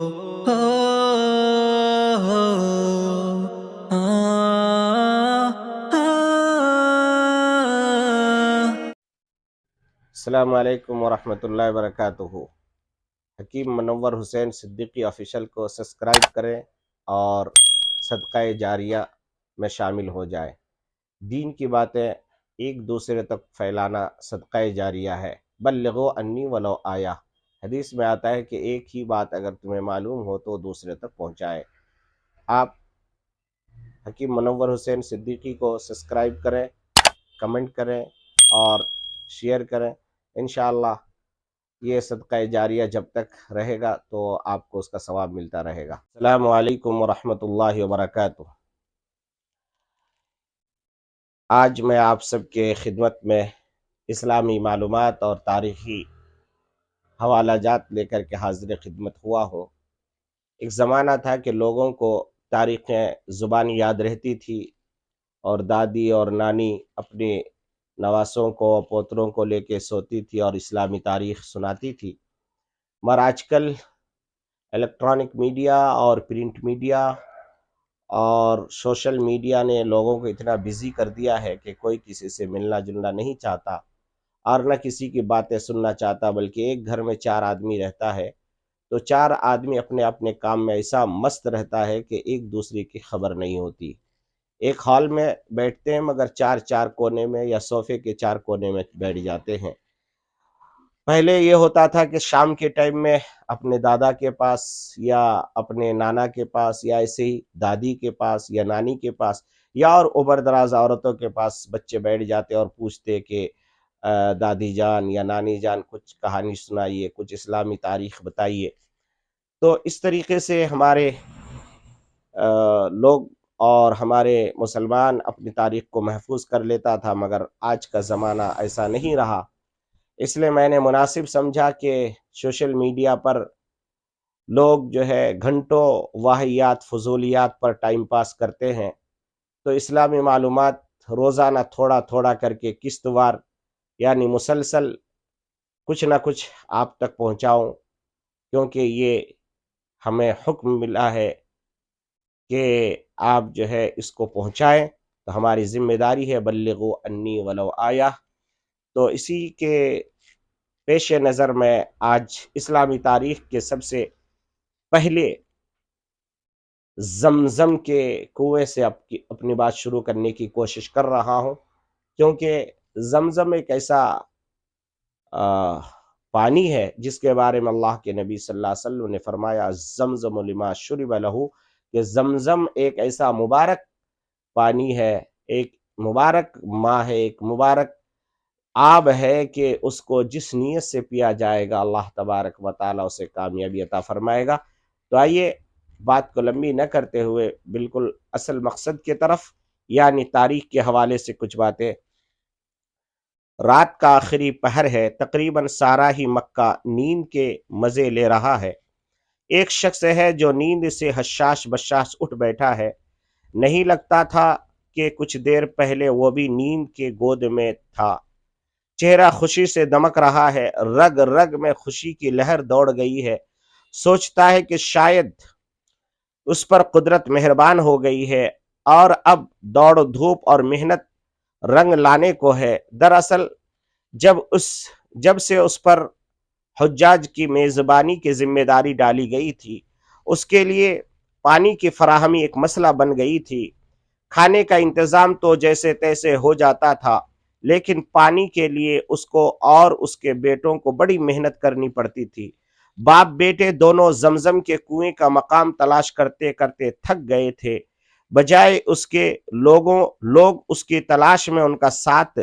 السلام علیکم ورحمۃ اللہ وبرکاتہ۔ حکیم منور حسین صدیقی آفیشل کو سبسکرائب کریں اور صدقہ جاریہ میں شامل ہو جائیں۔ دین کی باتیں ایک دوسرے تک پھیلانا صدقہ جاریہ ہے۔ بلغوا انی ولو آیہ، حدیث میں آتا ہے کہ ایک ہی بات اگر تمہیں معلوم ہو تو دوسرے تک پہنچائے۔ آپ حکیم منور حسین صدیقی کو سبسکرائب کریں، کمنٹ کریں اور شیئر کریں۔ انشاءاللہ یہ صدقہ جاریہ جب تک رہے گا تو آپ کو اس کا ثواب ملتا رہے گا۔ السلام علیکم ورحمۃ اللہ وبرکاتہ۔ آج میں آپ سب کے خدمت میں اسلامی معلومات اور تاریخی حوالہ جات لے کر کے حاضر خدمت ہوا ہوں۔ ایک زمانہ تھا کہ لوگوں کو تاریخیں زبانی یاد رہتی تھی اور دادی اور نانی اپنے نواسوں کو پوتروں کو لے کے سوتی تھی اور اسلامی تاریخ سناتی تھی، مگر آج کل الیکٹرانک میڈیا اور پرنٹ میڈیا اور سوشل میڈیا نے لوگوں کو اتنا بزی کر دیا ہے کہ کوئی کسی سے ملنا جلنا نہیں چاہتا اور نہ کسی کی باتیں سننا چاہتا، بلکہ ایک گھر میں 4 آدمی رہتا ہے تو 4 آدمی اپنے اپنے کام میں ایسا مست رہتا ہے کہ ایک دوسرے کی خبر نہیں ہوتی۔ ایک ہال میں بیٹھتے ہیں مگر 4 کونے میں یا صوفے کے 4 کونے میں بیٹھ جاتے ہیں۔ پہلے یہ ہوتا تھا کہ شام کے ٹائم میں اپنے دادا کے پاس یا اپنے نانا کے پاس یا ایسے ہی دادی کے پاس یا نانی کے پاس یا اور عمر دراز عورتوں کے پاس بچے بیٹھ جاتے اور پوچھتے کہ دادی جان یا نانی جان کچھ کہانی سنائیے، کچھ اسلامی تاریخ بتائیے۔ تو اس طریقے سے ہمارے لوگ اور ہمارے مسلمان اپنی تاریخ کو محفوظ کر لیتا تھا، مگر آج کا زمانہ ایسا نہیں رہا۔ اس لیے میں نے مناسب سمجھا کہ سوشل میڈیا پر لوگ جو ہے گھنٹوں واہیات فضولیات پر ٹائم پاس کرتے ہیں، تو اسلامی معلومات روزانہ تھوڑا تھوڑا کر کے قسط وار یعنی مسلسل کچھ نہ کچھ آپ تک پہنچاؤں، کیونکہ یہ ہمیں حکم ملا ہے کہ آپ جو ہے اس کو پہنچائیں، تو ہماری ذمہ داری ہے بلغوا انی ولو آیہ۔ تو اسی کے پیش نظر میں آج اسلامی تاریخ کے سب سے پہلے زمزم کے کنویں سے اپنی بات شروع کرنے کی کوشش کر رہا ہوں، کیونکہ زمزم ایک ایسا پانی ہے جس کے بارے میں اللہ کے نبی صلی اللہ علیہ وسلم نے فرمایا زمزم لما شرب لہ، کہ زمزم ایک ایسا مبارک پانی ہے، ایک مبارک ماں ہے، ایک مبارک آب ہے کہ اس کو جس نیت سے پیا جائے گا اللہ تبارک و تعالیٰ اسے کامیابی عطا فرمائے گا۔ تو آئیے بات کو لمبی نہ کرتے ہوئے بالکل اصل مقصد کی طرف، یعنی تاریخ کے حوالے سے کچھ باتیں۔ رات کا آخری پہر ہے، تقریباً سارا ہی مکہ نیند کے مزے لے رہا ہے۔ ایک شخص ہے جو نیند سے حشاش بشاش اٹھ بیٹھا ہے، نہیں لگتا تھا کہ کچھ دیر پہلے وہ بھی نیند کے گود میں تھا۔ چہرہ خوشی سے دمک رہا ہے، رگ رگ میں خوشی کی لہر دوڑ گئی ہے۔ سوچتا ہے کہ شاید اس پر قدرت مہربان ہو گئی ہے اور اب دوڑ دھوپ اور محنت رنگ لانے کو ہے۔ دراصل جب سے اس پر حجاج کی میزبانی کی ذمہ داری ڈالی گئی تھی، اس کے لیے پانی کی فراہمی ایک مسئلہ بن گئی تھی۔ کھانے کا انتظام تو جیسے تیسے ہو جاتا تھا، لیکن پانی کے لیے اس کو اور اس کے بیٹوں کو بڑی محنت کرنی پڑتی تھی۔ باپ بیٹے دونوں زمزم کے کنویں کا مقام تلاش کرتے کرتے تھک گئے تھے، بجائے اس کے لوگ اس کی تلاش میں ان کا ساتھ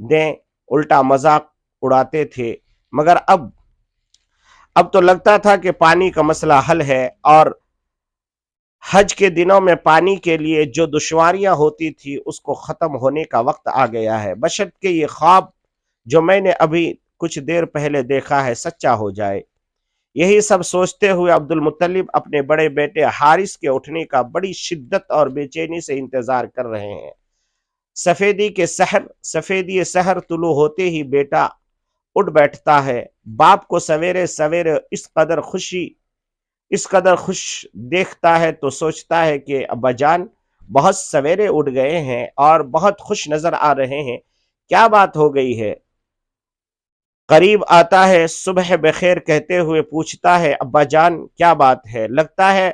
دیں الٹا مذاق اڑاتے تھے۔ مگر اب تو لگتا تھا کہ پانی کا مسئلہ حل ہے اور حج کے دنوں میں پانی کے لیے جو دشواریاں ہوتی تھی اس کو ختم ہونے کا وقت آ گیا ہے، بشرطیکہ یہ خواب جو میں نے ابھی کچھ دیر پہلے دیکھا ہے سچا ہو جائے۔ یہی سب سوچتے ہوئے عبد المطلب اپنے بڑے بیٹے حارث کے اٹھنے کا بڑی شدت اور بے چینی سے انتظار کر رہے ہیں۔ سفیدی سحر طلوع ہوتے ہی بیٹا اٹھ بیٹھتا ہے۔ باپ کو سویرے سویرے اس قدر خوشی اس قدر خوش دیکھتا ہے تو سوچتا ہے کہ ابا جان بہت سویرے اٹھ گئے ہیں اور بہت خوش نظر آ رہے ہیں، کیا بات ہو گئی ہے؟ قریب آتا ہے، صبح بخیر کہتے ہوئے پوچھتا ہے ابا جان کیا بات ہے؟ لگتا ہے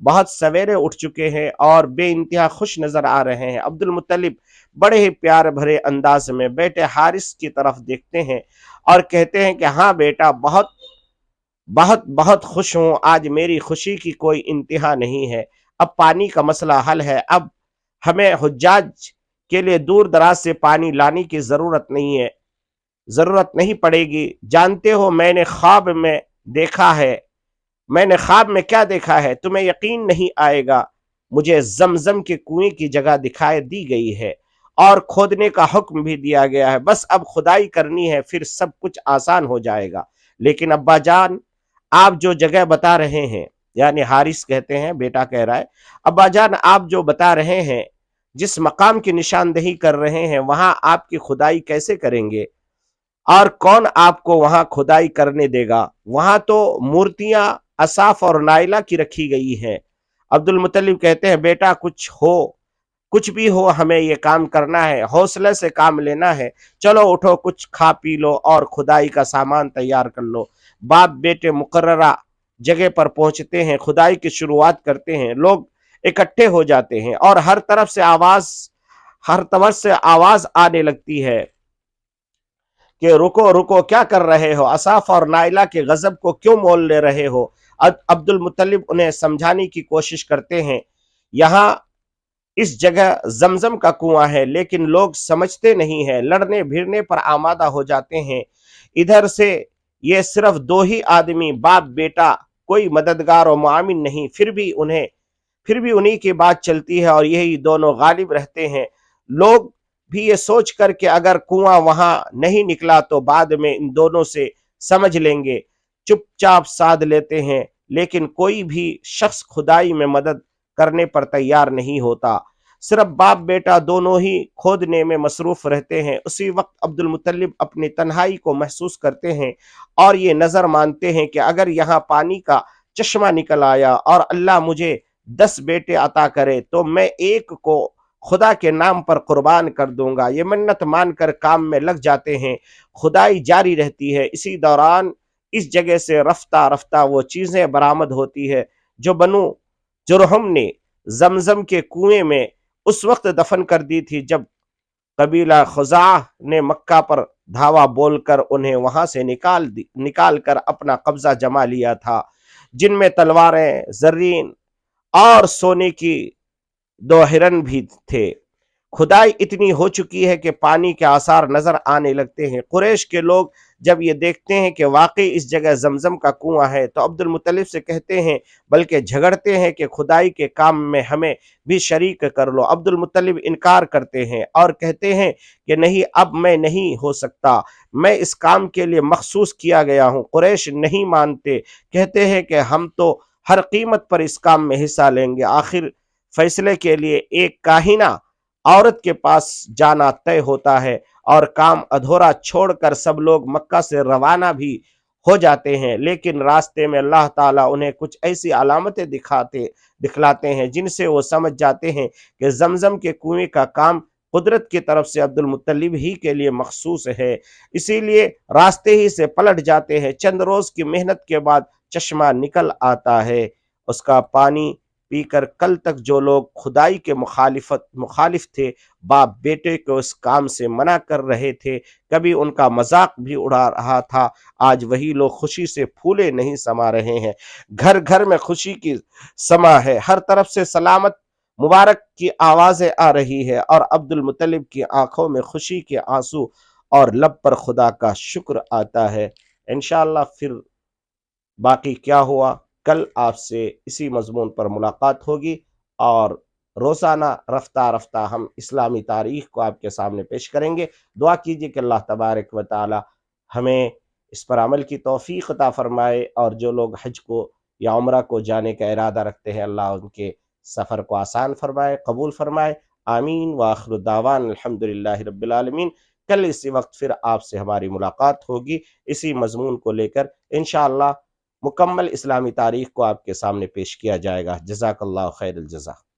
بہت سویرے اٹھ چکے ہیں اور بے انتہا خوش نظر آ رہے ہیں۔ عبد المطلب بڑے ہی پیار بھرے انداز میں بیٹے حارث کی طرف دیکھتے ہیں اور کہتے ہیں کہ ہاں بیٹا، بہت بہت بہت خوش ہوں، آج میری خوشی کی کوئی انتہا نہیں ہے۔ اب پانی کا مسئلہ حل ہے، اب ہمیں حجاج کے لیے دور دراز سے پانی لانے کی ضرورت نہیں پڑے گی۔ جانتے ہو میں نے خواب میں دیکھا ہے، میں نے خواب میں کیا دیکھا ہے تمہیں یقین نہیں آئے گا۔ مجھے زمزم کے کنویں کی جگہ دکھائی دی گئی ہے اور کھودنے کا حکم بھی دیا گیا ہے، بس اب کھدائی کرنی ہے، پھر سب کچھ آسان ہو جائے گا۔ لیکن ابا جان، آپ جو جگہ بتا رہے ہیں، یعنی حارث کہتے ہیں، بیٹا کہہ رہا ہے، ابا جان آپ جو بتا رہے ہیں، جس مقام کی نشاندہی کر رہے ہیں، وہاں آپ کی کھدائی کیسے کریں گے اور کون آپ کو وہاں کھدائی کرنے دے گا؟ وہاں تو مورتیاں اصاف اور نائلہ کی رکھی گئی ہیں۔ عبد المطلب کہتے ہیں بیٹا کچھ بھی ہو، ہمیں یہ کام کرنا ہے، حوصلے سے کام لینا ہے، چلو اٹھو، کچھ کھا پی لو اور کھدائی کا سامان تیار کر لو۔ باپ بیٹے مقررہ جگہ پر پہنچتے ہیں، کھدائی کی شروعات کرتے ہیں، لوگ اکٹھے ہو جاتے ہیں اور ہر طرف سے آواز آنے لگتی ہے کہ رکو رکو، کیا کر رہے ہو؟ اصاف اور نائلہ کے غضب کو کیوں مول لے رہے ہو؟ عبد المطلب انہیں سمجھانے کی کوشش کرتے ہیں، یہاں اس جگہ زمزم کا کنواں ہے، لیکن لوگ سمجھتے نہیں ہیں، لڑنے بھیڑنے پر آمادہ ہو جاتے ہیں۔ ادھر سے یہ صرف دو ہی آدمی، باپ بیٹا، کوئی مددگار و معاون نہیں، پھر بھی انہی کی بات چلتی ہے اور یہی دونوں غالب رہتے ہیں۔ لوگ بھی یہ سوچ کر کہ اگر کنواں وہاں نہیں نکلا تو بعد میں ان دونوں سے سمجھ لیں گے، چپ چاپ ساتھ لیتے ہیں، لیکن کوئی بھی شخص کھدائی میں مدد کرنے پر تیار نہیں ہوتا۔ صرف باپ بیٹا دونوں ہی کھودنے میں مصروف رہتے ہیں۔ اسی وقت عبد المطلب اپنی تنہائی کو محسوس کرتے ہیں اور یہ نظر مانتے ہیں کہ اگر یہاں پانی کا چشمہ نکل آیا اور اللہ مجھے 10 بیٹے عطا کرے تو میں ایک کو خدا کے نام پر قربان کر دوں گا۔ یہ منت مان کر کام میں لگ جاتے ہیں، کھدائی جاری رہتی ہے۔ اسی دوران اس جگہ سے رفتہ رفتہ وہ چیزیں برآمد ہوتی ہے جو بنو جرہم نے زمزم کے کنویں میں اس وقت دفن کر دی تھی جب قبیلہ خزاعہ نے مکہ پر دھاوا بول کر انہیں وہاں سے نکال کر اپنا قبضہ جما لیا تھا، جن میں تلواریں، زرین اور سونے کی 2 ہرن بھی تھے۔ کھدائی اتنی ہو چکی ہے کہ پانی کے آثار نظر آنے لگتے ہیں۔ قریش کے لوگ جب یہ دیکھتے ہیں کہ واقعی اس جگہ زمزم کا کنواں ہے تو عبد المطلب سے کہتے ہیں، بلکہ جھگڑتے ہیں کہ کھدائی کے کام میں ہمیں بھی شریک کر لو۔ عبد المطلب انکار کرتے ہیں اور کہتے ہیں کہ نہیں، اب میں نہیں ہو سکتا، میں اس کام کے لیے مخصوص کیا گیا ہوں۔ قریش نہیں مانتے، کہتے ہیں کہ ہم تو ہر قیمت پر اس کام میں حصہ لیں گے۔ آخر فیصلے کے لیے ایک کاہنہ عورت کے پاس جانا طے ہوتا ہے اور کام ادھورا چھوڑ کر سب لوگ مکہ سے روانہ بھی ہو جاتے ہیں، لیکن راستے میں اللہ تعالیٰ انہیں کچھ ایسی علامتیں دکھلاتے ہیں جن سے وہ سمجھ جاتے ہیں کہ زمزم کے کنویں کا کام قدرت کی طرف سے عبد المطلب ہی کے لیے مخصوص ہے، اسی لیے راستے ہی سے پلٹ جاتے ہیں۔ چند روز کی محنت کے بعد چشمہ نکل آتا ہے۔ اس کا پانی پی کر کل تک جو لوگ کھدائی کے مخالف تھے، باپ بیٹے کو اس کام سے منع کر رہے تھے، کبھی ان کا مذاق بھی اڑا رہا تھا، آج وہی لوگ خوشی سے پھولے نہیں سما رہے ہیں۔ گھر گھر میں خوشی کی سما ہے، ہر طرف سے سلامت مبارک کی آوازیں آ رہی ہے اور عبد المطلب کی آنکھوں میں خوشی کے آنسو اور لب پر خدا کا شکر آتا ہے۔ انشاءاللہ پھر باقی کیا ہوا کل آپ سے اسی مضمون پر ملاقات ہوگی، اور روزانہ رفتہ رفتہ ہم اسلامی تاریخ کو آپ کے سامنے پیش کریں گے۔ دعا کیجئے کہ اللہ تبارک و تعالی ہمیں اس پر عمل کی توفیق عطا فرمائے، اور جو لوگ حج کو یا عمرہ کو جانے کا ارادہ رکھتے ہیں، اللہ ان کے سفر کو آسان فرمائے، قبول فرمائے، آمین۔ وآخر دعوان الحمدللہ رب العالمین۔ کل اسی وقت پھر آپ سے ہماری ملاقات ہوگی اسی مضمون کو لے کر انشاءاللہ۔ مکمل اسلامی تاریخ کو آپ کے سامنے پیش کیا جائے گا۔ جزاک اللہ خیر الجزا۔